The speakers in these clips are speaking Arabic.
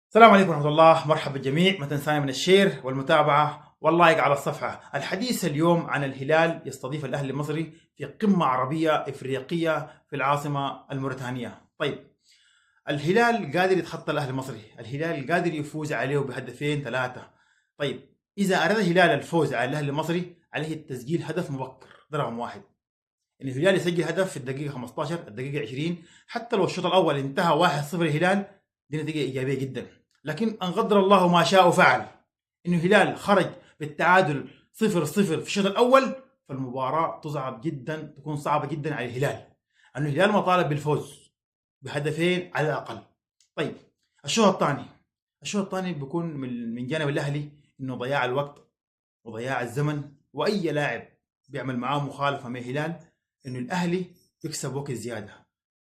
السلام عليكم ورحمة الله، مرحبا بالجميع، ما تنسانا من الشير والمتابعة واللايك على الصفحة. الحديث اليوم عن الهلال يستضيف الأهلي المصري في قمة عربية إفريقية في العاصمة الموريتانية. طيب، الهلال قادر يتخطى الأهلي المصري، الهلال قادر يفوز عليه بهدفين ثلاثة. طيب، إذا أراد الهلال الفوز على الأهلي المصري عليه التسجيل هدف مبكر، ده رقم واحد. إن الهلال يسجل هدف في الدقيقة 15 الدقيقة 20، حتى لو الشوط الأول انتهى 1-0 الهلال، دي نتيجة إيجابية جدا. لكن أن قدر الله ما شاء وفعل إنه الهلال خرج بالتعادل 0-0 في الشوط الأول، فالمباراة تصعب جدا، تكون صعبة جدا على الهلال، لأنه الهلال مطالب بالفوز بهدفين على الأقل. طيب، الشوط الثاني بيكون من جانب الأهلي إنه ضياع الوقت وضياع الزمن، وأي لاعب بيعمل معاه مخالفة من الهلال إنه الأهلي بيكسب وقت زيادة.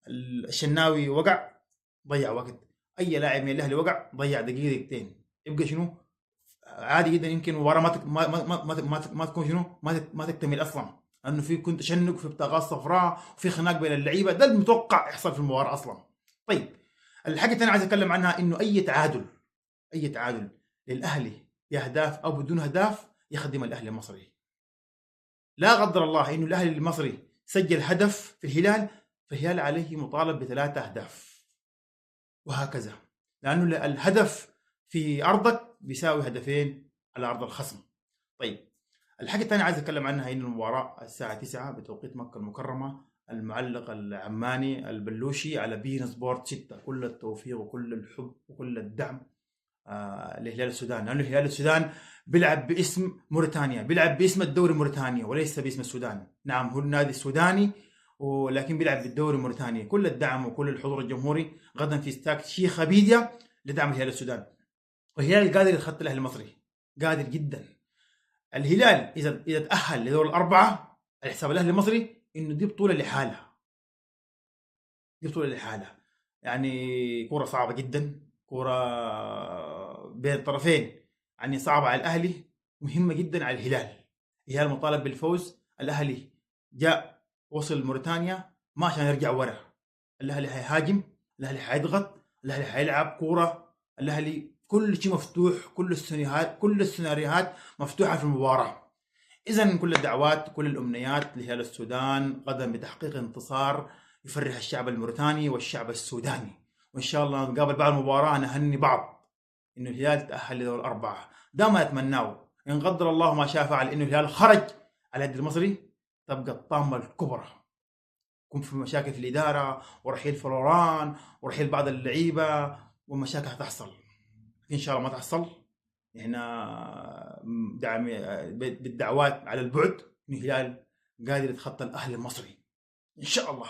الشناوي وقع، ضيع وقت. اي لاعب من الاهلي وقع، ضيع دقيقه دقيقتين. يبقى شنو؟ عادي جدا، يمكن المباراه ما تكون شنو، ما تكتمل اصلا، لانه في كنت تشنق، في بطاقات صفراء، وفي خناق بين اللعيبه، ده المتوقع يحصل في المباراه اصلا. طيب، الحاجه الثانيه عايز اتكلم عنها انه اي تعادل للاهلي باهداف او بدون اهداف يخدم الاهلي المصري. لا قدر الله انه الاهلي المصري سجل هدف في الهلال، فالهلال عليه مطالب بثلاثه اهداف، وهكذا، لانه الهدف في ارضك بيساوي هدفين على ارض الخصم. طيب، الحاجه الثانيه عايز اتكلم عنها ان المباراه الساعه 9 بتوقيت مكه المكرمه. المعلق العماني البلوشي على بين سبورت 6، كل التوفيق وكل الحب وكل الدعم لهلال السودان، لانه هلال السودان بيلعب باسم موريتانيا، بيلعب باسم الدوري موريتانيا وليس باسم السودان. نعم، هو النادي السوداني ولكن بيلعب بالدوري الموريتاني. كل الدعم وكل الحضور الجمهوري غدا في استاد شيخ بيديا لدعم الهلال السودان. والهلال قادر يتخطى الاهلي المصري، قادر جدا. الهلال اذا تاهل لدور الاربعه على حساب الاهلي المصري، انه دي بطوله لحالها، دي بطوله لحالها. يعني كره صعبه جدا، كره بين الطرفين، يعني صعبه على الاهلي، مهمه جدا على الهلال. الهلال مطالب بالفوز. الاهلي جاء وصل موريتانيا ما عشان يرجع ورا، الاهلي هيهاجم، الاهلي هيضغط، الاهلي هيلعب كوره، الاهلي كل شيء مفتوح، كل السيناريوهات مفتوحه في المباراه. اذا كل الدعوات كل الامنيات لهلال السودان غدا بتحقيق انتصار يفرح الشعب الموريتاني والشعب السوداني، وان شاء الله نتقابل بعد المباراه نهني بعض انه الهلال تاهل لدور الاربعه. ده ما نتمناه. ان قدر الله ما شاء فعل انه الهلال خرج على اليد المصري، تبقى الطامه الكبرى. يكون في مشاكل في الاداره ورحيل فلوران ورحيل بعض اللعيبه، ومشاكل هتحصل. ان شاء الله ما تحصل. احنا دعم بالدعوات على البعد ان الهلال قادر يتخطى الاهلي المصري ان شاء الله.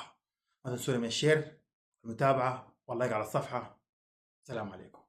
ما تنسونا من الشير، المتابعه واللايك على الصفحه. السلام عليكم.